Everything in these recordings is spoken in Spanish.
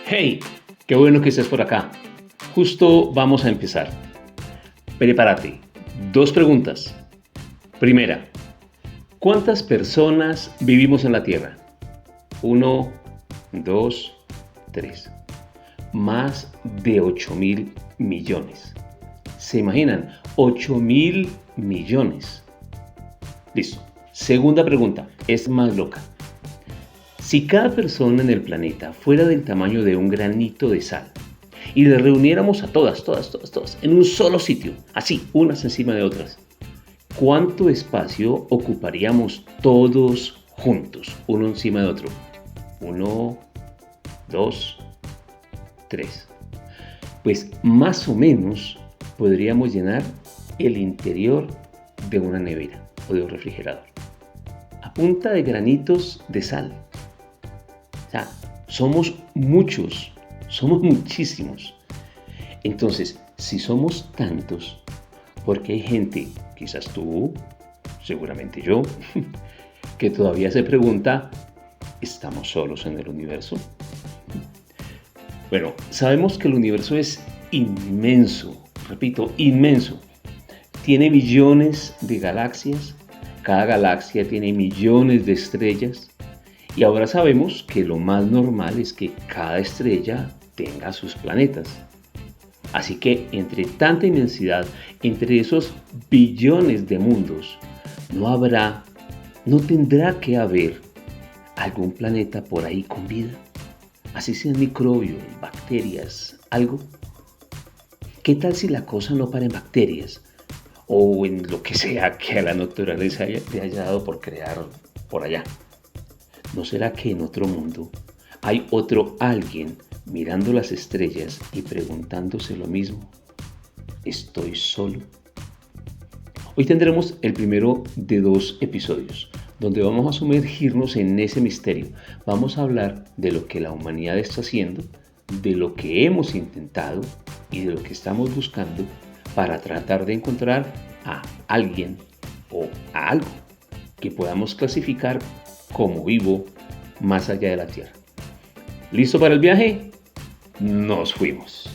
Hey, qué bueno que estés por acá. Justo vamos a empezar. Prepárate. 2 preguntas. Primera, ¿cuántas personas vivimos en la Tierra? 1, 2, 3. Más de 8.000 millones. ¿Se imaginan? 8.000 millones. Listo. Segunda pregunta, es más loca. Si cada persona en el planeta fuera del tamaño de un granito de sal y las reuniéramos a todas, en un solo sitio, así, unas encima de otras, ¿cuánto espacio ocuparíamos todos juntos, uno encima de otro? 1, 2, 3. Pues más o menos podríamos llenar el interior de una nevera o de un refrigerador a punta de granitos de sal. O sea, somos muchos, somos muchísimos. Entonces, si somos tantos, porque hay gente, quizás tú, seguramente yo, que todavía se pregunta, ¿estamos solos en el universo? Bueno, sabemos que el universo es inmenso, repito, inmenso. Tiene millones de galaxias, cada galaxia tiene millones de estrellas, y ahora sabemos que lo más normal es que cada estrella tenga sus planetas. Así que entre tanta inmensidad, entre esos billones de mundos, no tendrá que haber algún planeta por ahí con vida. Así sean microbios, bacterias, algo. ¿Qué tal si la cosa no para en bacterias? O en lo que sea que a la naturaleza le haya dado por crear por allá. ¿No será que en otro mundo hay otro alguien mirando las estrellas y preguntándose lo mismo? ¿Estoy solo? Hoy tendremos el primero de 2 episodios, donde vamos a sumergirnos en ese misterio. Vamos a hablar de lo que la humanidad está haciendo, de lo que hemos intentado y de lo que estamos buscando para tratar de encontrar a alguien o a algo que podamos clasificar como vivo más allá de la Tierra. ¿Listo para el viaje? Nos fuimos.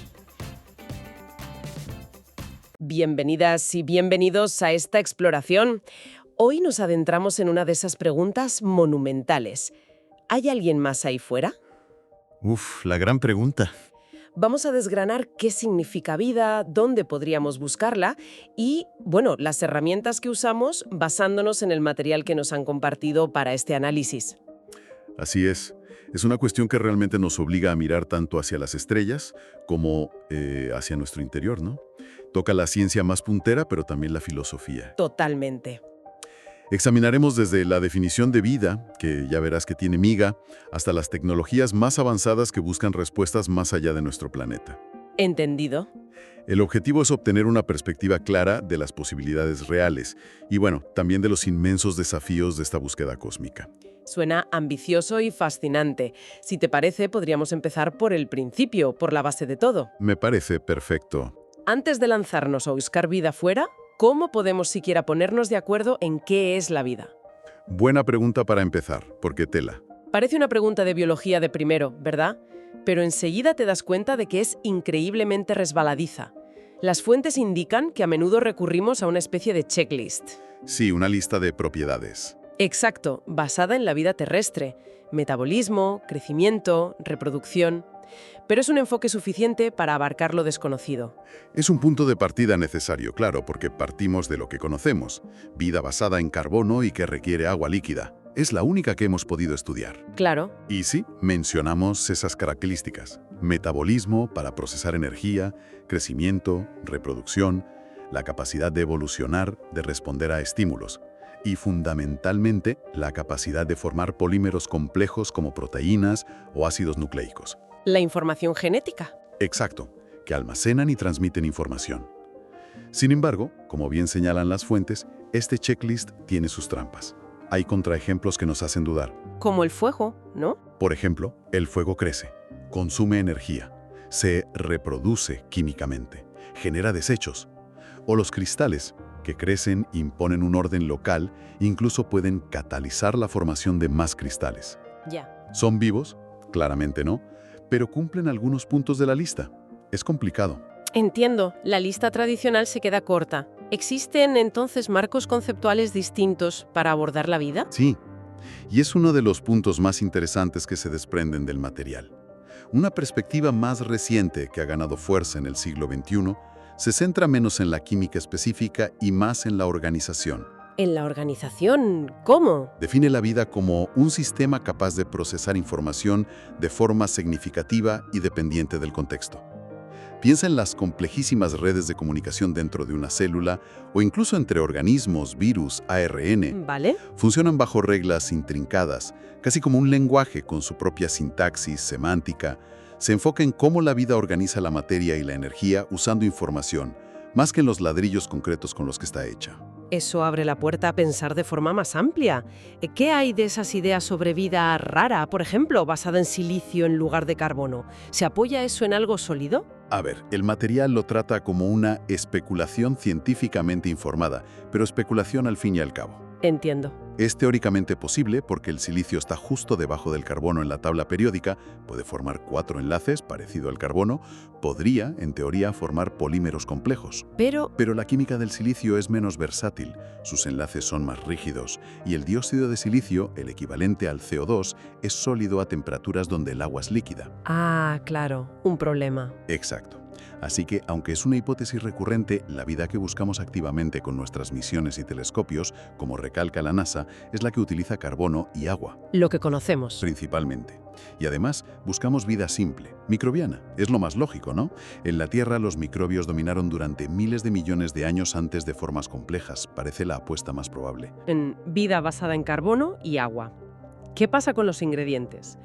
Bienvenidas y bienvenidos a esta exploración. Hoy nos adentramos en una de esas preguntas monumentales. ¿Hay alguien más ahí fuera? La gran pregunta. Vamos a desgranar qué significa vida, dónde podríamos buscarla y, bueno, las herramientas que usamos basándonos en el material que nos han compartido para este análisis. Así es. Es una cuestión que realmente nos obliga a mirar tanto hacia las estrellas como hacia nuestro interior, ¿no? Toca la ciencia más puntera, pero también la filosofía. Totalmente. Examinaremos desde la definición de vida, que ya verás que tiene miga, hasta las tecnologías más avanzadas que buscan respuestas más allá de nuestro planeta. ¿Entendido? El objetivo es obtener una perspectiva clara de las posibilidades reales y, bueno, también de los inmensos desafíos de esta búsqueda cósmica. Suena ambicioso y fascinante. Si te parece, podríamos empezar por el principio, por la base de todo. Me parece perfecto. Antes de lanzarnos a buscar vida fuera, ¿cómo podemos siquiera ponernos de acuerdo en qué es la vida? Buena pregunta para empezar, porque tela. Parece una pregunta de biología de primero, ¿verdad? Pero enseguida te das cuenta de que es increíblemente resbaladiza. Las fuentes indican que a menudo recurrimos a una especie de checklist. Sí, una lista de propiedades. Exacto, basada en la vida terrestre. Metabolismo, crecimiento, reproducción. Pero es un enfoque suficiente para abarcar lo desconocido. Es un punto de partida necesario, claro, porque partimos de lo que conocemos. Vida basada en carbono y que requiere agua líquida. Es la única que hemos podido estudiar. Claro. Y sí, mencionamos esas características. Metabolismo para procesar energía, crecimiento, reproducción, la capacidad de evolucionar, de responder a estímulos. Y fundamentalmente, la capacidad de formar polímeros complejos como proteínas o ácidos nucleicos. La información genética. Exacto, que almacenan y transmiten información. Sin embargo, como bien señalan las fuentes, este checklist tiene sus trampas. Hay contraejemplos que nos hacen dudar. Como el fuego, ¿no? Por ejemplo, el fuego crece, consume energía, se reproduce químicamente, genera desechos. O los cristales que crecen, imponen un orden local, incluso pueden catalizar la formación de más cristales. Ya. ¿Son vivos? Claramente no, pero cumplen algunos puntos de la lista. Es complicado. Entiendo, la lista tradicional se queda corta. ¿Existen entonces marcos conceptuales distintos para abordar la vida? Sí, y es uno de los puntos más interesantes que se desprenden del material. Una perspectiva más reciente que ha ganado fuerza en el siglo XXI se centra menos en la química específica y más en la organización. ¿En la organización? ¿Cómo? Define la vida como un sistema capaz de procesar información de forma significativa y dependiente del contexto. Piensa en las complejísimas redes de comunicación dentro de una célula o incluso entre organismos, virus, ARN. ¿Vale? Funcionan bajo reglas intrincadas, casi como un lenguaje con su propia sintaxis, semántica. Se enfoca en cómo la vida organiza la materia y la energía usando información, más que en los ladrillos concretos con los que está hecha. Eso abre la puerta a pensar de forma más amplia. ¿Qué hay de esas ideas sobre vida rara, por ejemplo, basada en silicio en lugar de carbono? ¿Se apoya eso en algo sólido? A ver, el material lo trata como una especulación científicamente informada, pero especulación al fin y al cabo. Entiendo. Es teóricamente posible porque el silicio está justo debajo del carbono en la tabla periódica, puede formar 4 enlaces, parecido al carbono, podría, en teoría, formar polímeros complejos. Pero Pero la química del silicio es menos versátil, sus enlaces son más rígidos, y el dióxido de silicio, el equivalente al CO2, es sólido a temperaturas donde el agua es líquida. ah, claro, un problema. Exacto. Así que, aunque es una hipótesis recurrente, la vida que buscamos activamente con nuestras misiones y telescopios, como recalca la NASA, es la que utiliza carbono y agua, Lo que conocemos. principalmente. Y además, buscamos vida simple, microbiana. Es lo más lógico, ¿no? En la Tierra, los microbios dominaron durante miles de millones de años antes de formas complejas. Parece la apuesta más probable. En vida basada en carbono y agua. ¿Qué pasa con los ingredientes?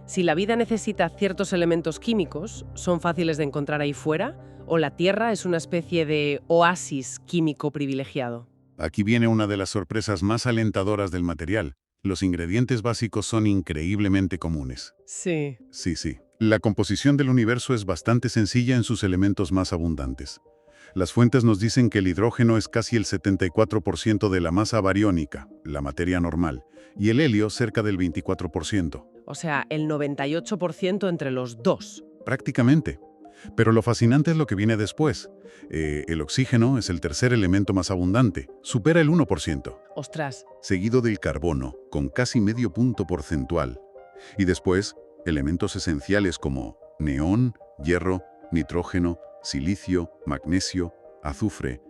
Si la vida necesita ciertos elementos químicos, ¿son fáciles de encontrar ahí fuera? ¿O la Tierra es una especie de oasis químico privilegiado? Aquí viene una de las sorpresas más alentadoras del material. Los ingredientes básicos son increíblemente comunes. Sí. Sí. La composición del universo es bastante sencilla en sus elementos más abundantes. Las fuentes nos dicen que el hidrógeno es casi el 74% de la masa bariónica, la materia normal, y el helio cerca del 24%. O sea, el 98% entre los dos. Prácticamente. Pero lo fascinante es lo que viene después. El oxígeno es el tercer elemento más abundante, supera el 1%, Ostras, Seguido del carbono, con casi medio punto porcentual. Y después, elementos esenciales como neón, hierro, nitrógeno, silicio, magnesio, azufre.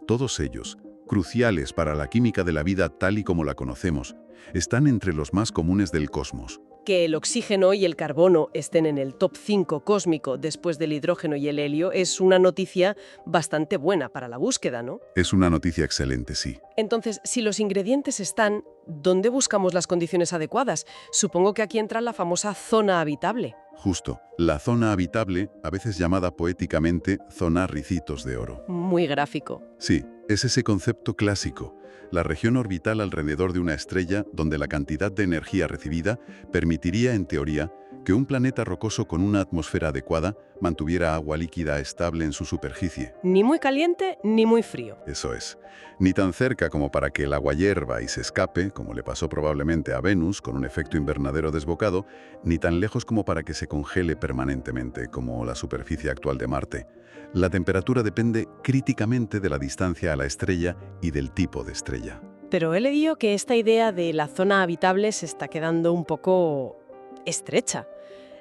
Todos ellos, cruciales para la química de la vida tal y como la conocemos, están entre los más comunes del cosmos. que el oxígeno y el carbono estén en el top 5 cósmico después del hidrógeno y el helio es una noticia bastante buena para la búsqueda, ¿no? Es una noticia excelente, sí. Entonces, si los ingredientes están, ¿dónde buscamos las condiciones adecuadas? Supongo que aquí entra la famosa zona habitable. Justo, la zona habitable, a veces llamada poéticamente zona Ricitos de Oro. Muy gráfico. Sí, es ese concepto clásico, la región orbital alrededor de una estrella donde la cantidad de energía recibida permitiría, en teoría, que un planeta rocoso con una atmósfera adecuada mantuviera agua líquida estable en su superficie. Ni muy caliente ni muy frío. Eso es. Ni tan cerca como para que el agua hierva y se escape, como le pasó probablemente a Venus con un efecto invernadero desbocado, ni tan lejos como para que se congele permanentemente, como la superficie actual de Marte. La temperatura depende críticamente de la distancia a la estrella y del tipo de estrella. Pero he leído que esta idea de la zona habitable se está quedando un poco estrecha.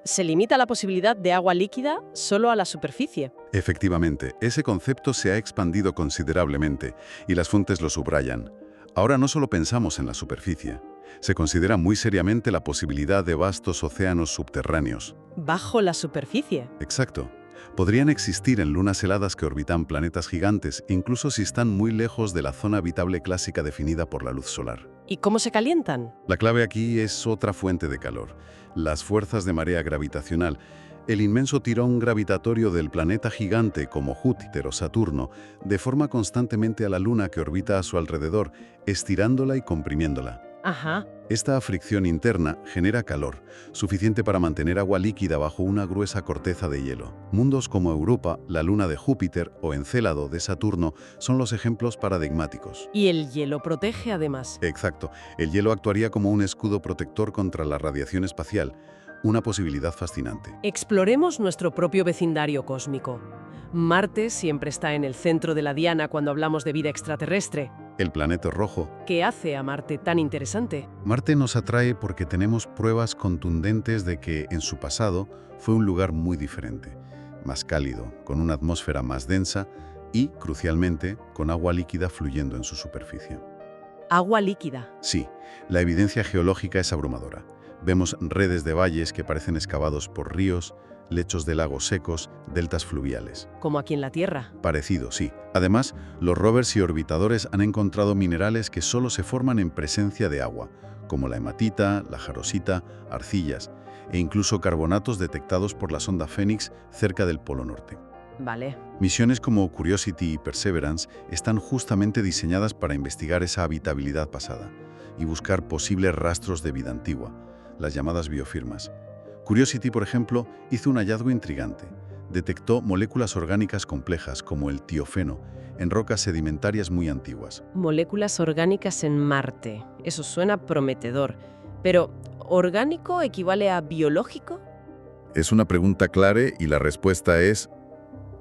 Se limita la posibilidad de agua líquida solo a la superficie. Efectivamente, ese concepto se ha expandido considerablemente y las fuentes lo subrayan. Ahora no solo pensamos en la superficie, se considera muy seriamente la posibilidad de vastos océanos subterráneos. Bajo la superficie. Exacto. Podrían existir en lunas heladas que orbitan planetas gigantes, incluso si están muy lejos de la zona habitable clásica definida por la luz solar. ¿Y cómo se calientan? La clave aquí es otra fuente de calor, las fuerzas de marea gravitacional. El inmenso tirón gravitatorio del planeta gigante como Júpiter o Saturno deforma constantemente a la Luna que orbita a su alrededor, estirándola y comprimiéndola. Ajá. Esta fricción interna genera calor, suficiente para mantener agua líquida bajo una gruesa corteza de hielo. Mundos como Europa, la luna de Júpiter o Encélado de Saturno son los ejemplos paradigmáticos. Y el hielo protege además. Exacto, el hielo actuaría como un escudo protector contra la radiación espacial, una posibilidad fascinante. Exploremos nuestro propio vecindario cósmico. Marte siempre está en el centro de la diana cuando hablamos de vida extraterrestre. El planeta rojo. ¿Qué hace a Marte tan interesante? Marte nos atrae porque tenemos pruebas contundentes de que en su pasado fue un lugar muy diferente, más cálido, con una atmósfera más densa y, crucialmente, con agua líquida fluyendo en su superficie. Agua líquida. Sí, la evidencia geológica es abrumadora. Vemos redes de valles que parecen excavados por ríos, lechos de lagos secos, deltas fluviales. Como aquí en la Tierra. Parecido, sí. Además, los rovers y orbitadores han encontrado minerales que solo se forman en presencia de agua, como la hematita, la jarosita, arcillas e incluso carbonatos detectados por la sonda Phoenix cerca del Polo Norte. Vale. Misiones como Curiosity y Perseverance están justamente diseñadas para investigar esa habitabilidad pasada y buscar posibles rastros de vida antigua, las llamadas biofirmas. Curiosity, por ejemplo, hizo un hallazgo intrigante. Detectó moléculas orgánicas complejas, como el tiofeno, en rocas sedimentarias muy antiguas. Moléculas orgánicas en Marte. Eso suena prometedor. Pero, ¿orgánico equivale a biológico? Es una pregunta clave y la respuesta es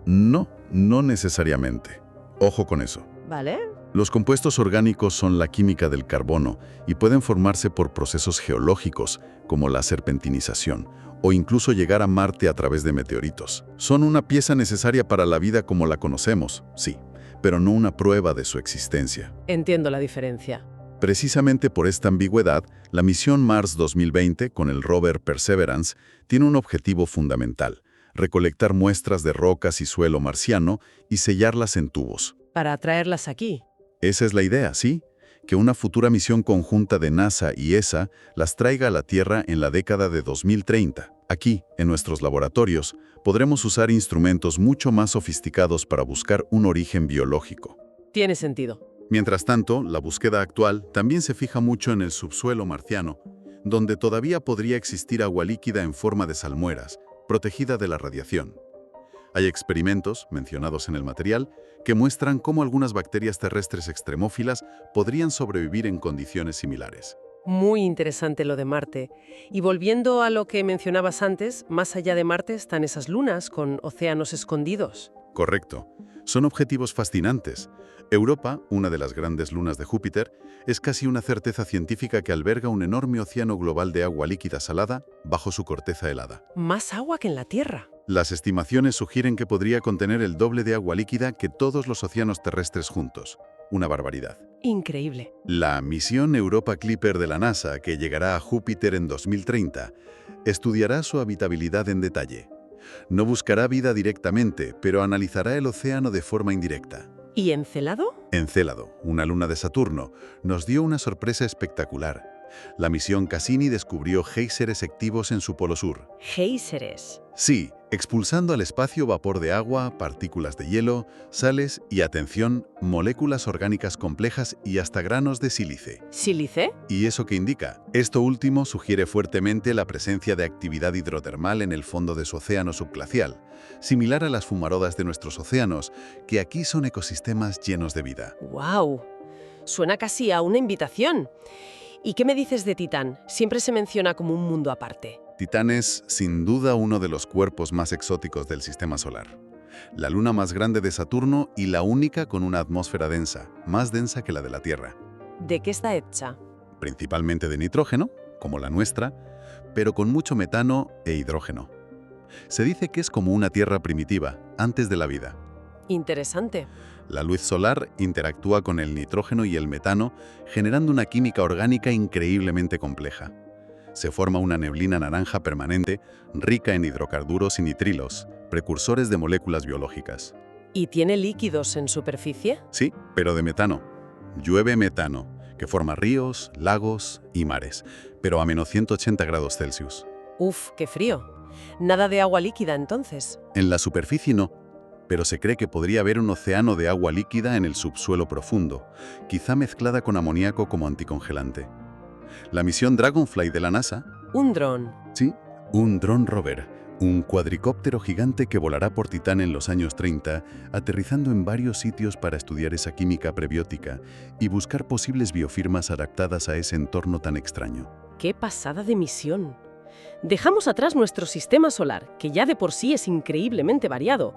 no, no necesariamente. Ojo con eso. Vale. Los compuestos orgánicos son la química del carbono y pueden formarse por procesos geológicos, como la serpentinización, o incluso llegar a Marte a través de meteoritos. Son una pieza necesaria para la vida como la conocemos, sí, pero no una prueba de su existencia. Entiendo la diferencia. Precisamente por esta ambigüedad, la misión Mars 2020 con el rover Perseverance tiene un objetivo fundamental: recolectar muestras de rocas y suelo marciano y sellarlas en tubos. Para traerlas aquí. Esa es la idea, ¿sí? Que una futura misión conjunta de NASA y ESA las traiga a la Tierra en la década de 2030. Aquí, en nuestros laboratorios, podremos usar instrumentos mucho más sofisticados para buscar un origen biológico. Tiene sentido. Mientras tanto, la búsqueda actual también se fija mucho en el subsuelo marciano, donde todavía podría existir agua líquida en forma de salmueras, protegida de la radiación. Hay experimentos, mencionados en el material, que muestran cómo algunas bacterias terrestres extremófilas podrían sobrevivir en condiciones similares. Muy interesante lo de Marte. Y volviendo a lo que mencionabas antes, más allá de Marte están esas lunas con océanos escondidos. Correcto. Son objetivos fascinantes. Europa, una de las grandes lunas de Júpiter, es casi una certeza científica que alberga un enorme océano global de agua líquida salada bajo su corteza helada. Más agua que en la Tierra. Las estimaciones sugieren que podría contener el doble de agua líquida que todos los océanos terrestres juntos. Una barbaridad. Increíble. La misión Europa Clipper de la NASA, que llegará a Júpiter en 2030, estudiará su habitabilidad en detalle. No buscará vida directamente, pero analizará el océano de forma indirecta. ¿Y Encélado? Encélado, una luna de Saturno, nos dio una sorpresa espectacular. La misión Cassini descubrió géiseres activos en su polo sur. Géiseres. Sí, expulsando al espacio vapor de agua, partículas de hielo, sales y, atención, moléculas orgánicas complejas y hasta granos de sílice. ¿Sílice? ¿Y eso qué indica? Esto último sugiere fuertemente la presencia de actividad hidrotermal en el fondo de su océano subglacial, similar a las fumarodas de nuestros océanos, que aquí son ecosistemas llenos de vida. ¡Wow! Suena casi a una invitación. ¿Y qué me dices de Titán? Siempre se menciona como un mundo aparte. Titán es, sin duda, uno de los cuerpos más exóticos del sistema solar. La luna más grande de Saturno y la única con una atmósfera densa, más densa que la de la Tierra. ¿De qué está hecha? Principalmente de nitrógeno, como la nuestra, pero con mucho metano e hidrógeno. Se dice que es como una Tierra primitiva, antes de la vida. Interesante. La luz solar interactúa con el nitrógeno y el metano, generando una química orgánica increíblemente compleja. Se forma una neblina naranja permanente, rica en hidrocarburos y nitrilos, precursores de moléculas biológicas. ¿Y tiene líquidos en superficie? Sí, pero de metano. Llueve metano, que forma ríos, lagos y mares, pero a menos 180 grados Celsius. Uf, qué frío. Nada de agua líquida entonces. En la superficie no, pero se cree que podría haber un océano de agua líquida en el subsuelo profundo, quizá mezclada con amoníaco como anticongelante. La misión Dragonfly de la NASA. Un dron. Sí, un Drone Rover, un cuadricóptero gigante que volará por Titán en los años 30, aterrizando en varios sitios para estudiar esa química prebiótica y buscar posibles biofirmas adaptadas a ese entorno tan extraño. ¡Qué pasada de misión! Dejamos atrás nuestro sistema solar, que ya de por sí es increíblemente variado.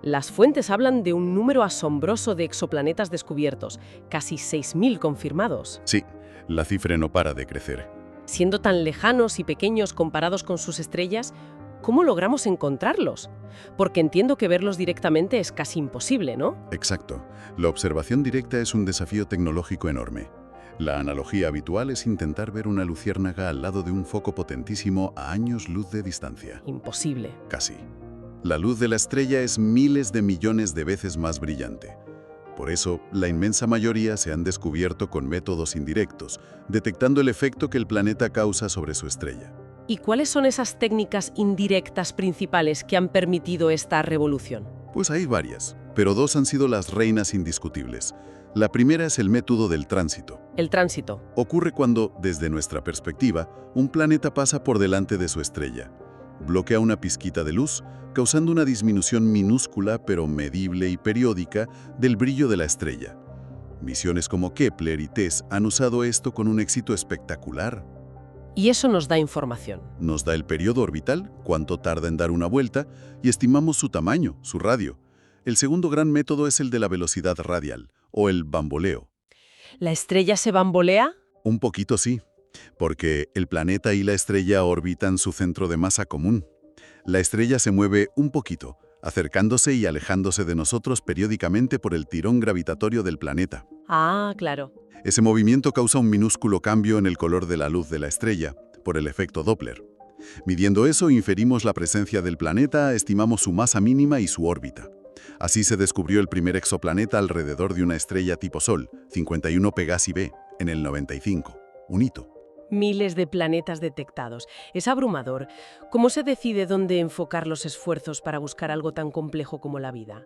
Las fuentes hablan de un número asombroso de exoplanetas descubiertos, casi 6.000 confirmados. Sí, la cifra no para de crecer. Siendo tan lejanos y pequeños comparados con sus estrellas, ¿cómo logramos encontrarlos? Porque entiendo que verlos directamente es casi imposible, ¿no? Exacto. La observación directa es un desafío tecnológico enorme. La analogía habitual es intentar ver una luciérnaga al lado de un foco potentísimo a años luz de distancia. Imposible. Casi. La luz de la estrella es miles de millones de veces más brillante. Por eso, la inmensa mayoría se han descubierto con métodos indirectos, detectando el efecto que el planeta causa sobre su estrella. ¿Y cuáles son esas técnicas indirectas principales que han permitido esta revolución? Pues hay varias, pero dos han sido las reinas indiscutibles. La primera es el método del tránsito. El tránsito. Ocurre cuando, desde nuestra perspectiva, un planeta pasa por delante de su estrella. Bloquea una pizquita de luz, causando una disminución minúscula pero medible y periódica del brillo de la estrella. Misiones como Kepler y TESS han usado esto con un éxito espectacular. Y eso nos da información. Nos da el periodo orbital, cuánto tarda en dar una vuelta, y estimamos su tamaño, su radio. El segundo gran método es el de la velocidad radial, o el bamboleo. ¿La estrella se bambolea? Un poquito sí, porque el planeta y la estrella orbitan su centro de masa común. La estrella se mueve un poquito, acercándose y alejándose de nosotros periódicamente por el tirón gravitatorio del planeta. Ah, claro. Ese movimiento causa un minúsculo cambio en el color de la luz de la estrella, por el efecto Doppler. Midiendo eso, inferimos la presencia del planeta, estimamos su masa mínima y su órbita. Así se descubrió el primer exoplaneta alrededor de una estrella tipo Sol, 51 Pegasi b, en el 95. Un hito. Miles de planetas detectados. Es abrumador. ¿Cómo se decide dónde enfocar los esfuerzos para buscar algo tan complejo como la vida?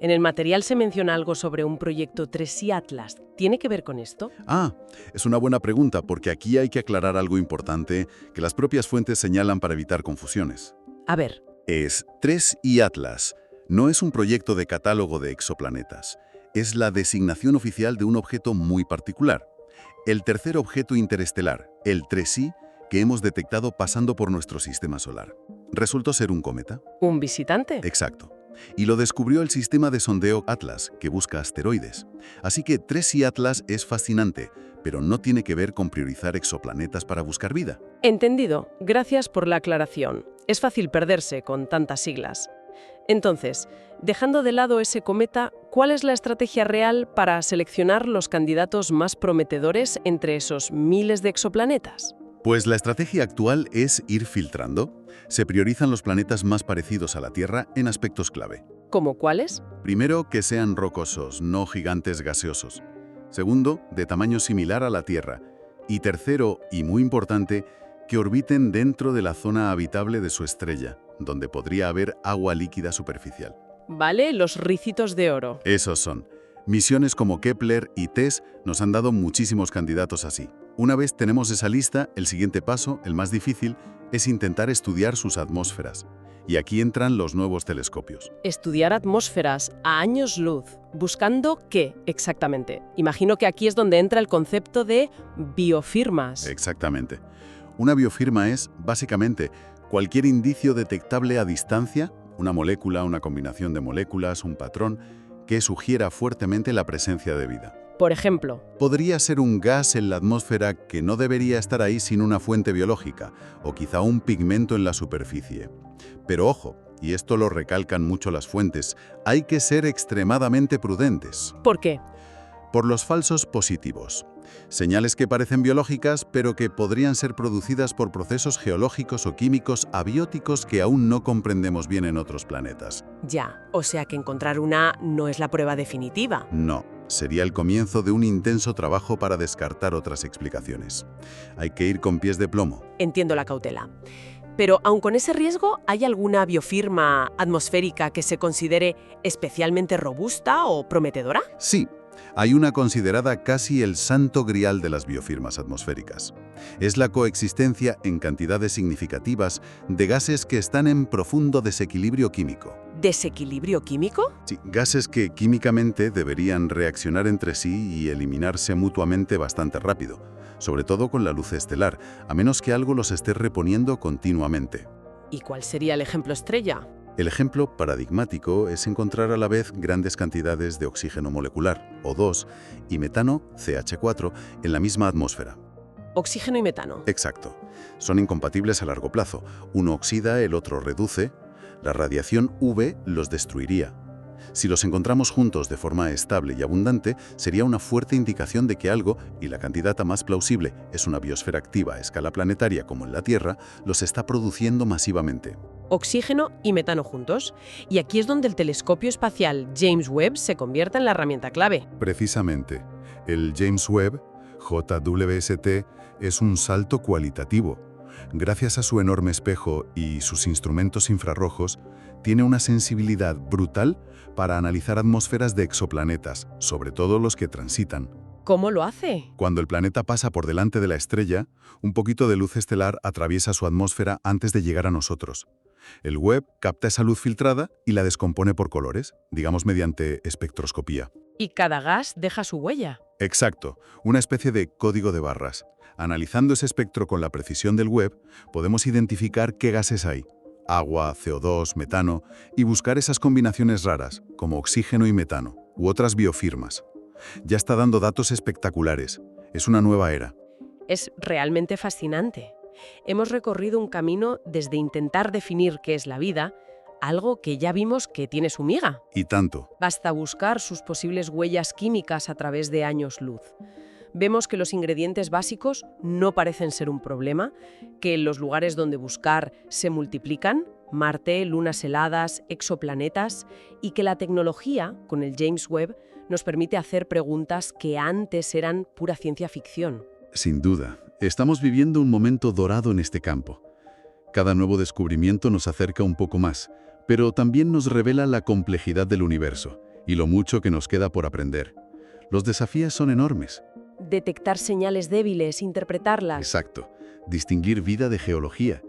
En el material se menciona algo sobre un proyecto 3i Atlas. ¿Tiene que ver con esto? Es una buena pregunta porque aquí hay que aclarar algo importante que las propias fuentes señalan para evitar confusiones. A ver. Es 3i Atlas. No es un proyecto de catálogo de exoplanetas. Es la designación oficial de un objeto muy particular. El tercer objeto interestelar, el 3i, que hemos detectado pasando por nuestro sistema solar. Resultó ser un cometa. ¿Un visitante? Exacto. Y lo descubrió el sistema de sondeo Atlas, que busca asteroides. Así que 3i Atlas es fascinante, pero no tiene que ver con priorizar exoplanetas para buscar vida. Entendido. Gracias por la aclaración. Es fácil perderse con tantas siglas. Entonces, dejando de lado ese cometa, ¿cuál es la estrategia real para seleccionar los candidatos más prometedores entre esos miles de exoplanetas? Pues la estrategia actual es ir filtrando. Se priorizan los planetas más parecidos a la Tierra en aspectos clave. ¿Cómo cuáles? Primero, que sean rocosos, no gigantes gaseosos. Segundo, de tamaño similar a la Tierra. Y tercero, y muy importante, que orbiten dentro de la zona habitable de su estrella, donde podría haber agua líquida superficial. Vale, los ricitos de oro. Esos son. Misiones como Kepler y TESS nos han dado muchísimos candidatos así. Una vez tenemos esa lista, el siguiente paso, el más difícil, es intentar estudiar sus atmósferas. Y aquí entran los nuevos telescopios. Estudiar atmósferas a años luz. ¿Buscando qué exactamente? Imagino que aquí es donde entra el concepto de biofirmas. Exactamente. Una biofirma es, básicamente, cualquier indicio detectable a distancia, una molécula, una combinación de moléculas, un patrón, que sugiera fuertemente la presencia de vida. Por ejemplo, Podría ser un gas en la atmósfera que no debería estar ahí sin una fuente biológica, o quizá un pigmento en la superficie. Pero ojo, y esto lo recalcan mucho las fuentes, hay que ser extremadamente prudentes. ¿por qué? Por los falsos positivos. Señales que parecen biológicas, pero que podrían ser producidas por procesos geológicos o químicos abióticos que aún no comprendemos bien en otros planetas. Ya, o sea que encontrar una no es la prueba definitiva. No, sería el comienzo de un intenso trabajo para descartar otras explicaciones. Hay que ir con pies de plomo. Entiendo la cautela. Pero, aun con ese riesgo, ¿hay alguna biofirma atmosférica que se considere especialmente robusta o prometedora? Sí, Hay una considerada casi el santo grial de las biofirmas atmosféricas. Es la coexistencia en cantidades significativas de gases que están en profundo desequilibrio químico. ¿Desequilibrio químico? Sí, gases que químicamente deberían reaccionar entre sí y eliminarse mutuamente bastante rápido, sobre todo con la luz estelar, a menos que algo los esté reponiendo continuamente. ¿Y cuál sería el ejemplo estrella? El ejemplo paradigmático es encontrar a la vez grandes cantidades de oxígeno molecular, O2, y metano, CH4, en la misma atmósfera. Oxígeno y metano. Exacto. Son incompatibles a largo plazo. Uno oxida, el otro reduce. La radiación UV los destruiría. Si los encontramos juntos de forma estable y abundante, sería una fuerte indicación de que algo, y la candidata más plausible es una biosfera activa a escala planetaria como en la Tierra, los está produciendo masivamente. Oxígeno y metano juntos. Y aquí es donde el telescopio espacial James Webb se convierte en la herramienta clave. Precisamente, el James Webb, JWST, es un salto cualitativo. Gracias a su enorme espejo y sus instrumentos infrarrojos, tiene una sensibilidad brutal para analizar atmósferas de exoplanetas, sobre todo los que transitan. ¿Cómo lo hace? Cuando el planeta pasa por delante de la estrella, un poquito de luz estelar atraviesa su atmósfera antes de llegar a nosotros. El Webb capta esa luz filtrada y la descompone por colores, digamos mediante espectroscopía. Y cada gas deja su huella. Exacto, una especie de código de barras. Analizando ese espectro con la precisión del Webb, podemos identificar qué gases hay, agua, CO2, metano, y buscar esas combinaciones raras, como oxígeno y metano, u otras biofirmas. Ya está dando datos espectaculares. Es una nueva era. Es realmente fascinante. Hemos recorrido un camino desde intentar definir qué es la vida, algo que ya vimos que tiene su miga. Y tanto. Basta buscar sus posibles huellas químicas a través de años luz. Vemos que los ingredientes básicos no parecen ser un problema, que en los lugares donde buscar se multiplican, Marte, lunas heladas, exoplanetas, y que la tecnología, con el James Webb, nos permite hacer preguntas que antes eran pura ciencia ficción. Sin duda, estamos viviendo un momento dorado en este campo. Cada nuevo descubrimiento nos acerca un poco más, pero también nos revela la complejidad del universo y lo mucho que nos queda por aprender. Los desafíos son enormes. Detectar señales débiles, interpretarlas. Exacto. Distinguir vida de geología.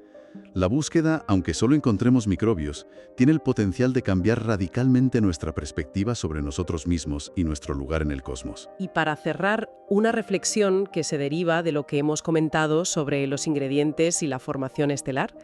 La búsqueda, aunque solo encontremos microbios, tiene el potencial de cambiar radicalmente nuestra perspectiva sobre nosotros mismos y nuestro lugar en el cosmos. Y para cerrar, una reflexión que se deriva de lo que hemos comentado sobre los ingredientes y la formación estelar.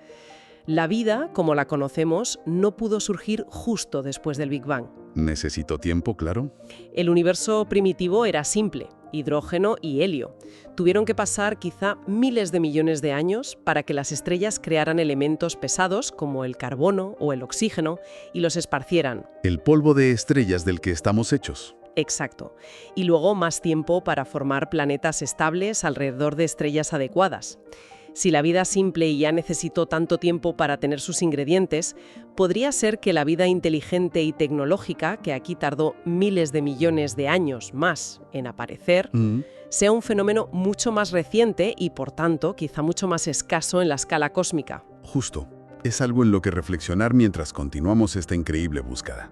La vida, como la conocemos, no pudo surgir justo después del Big Bang. ¿Necesitó tiempo, claro? El universo primitivo era simple, hidrógeno y helio. Tuvieron que pasar quizá miles de millones de años para que las estrellas crearan elementos pesados como el carbono o el oxígeno y los esparcieran. El polvo de estrellas del que estamos hechos. Exacto. Y luego más tiempo para formar planetas estables alrededor de estrellas adecuadas. Si la vida simple ya necesitó tanto tiempo para tener sus ingredientes, podría ser que la vida inteligente y tecnológica, que aquí tardó miles de millones de años más en aparecer, sea un fenómeno mucho más reciente y, por tanto, quizá mucho más escaso en la escala cósmica. Justo. Es algo en lo que reflexionar mientras continuamos esta increíble búsqueda.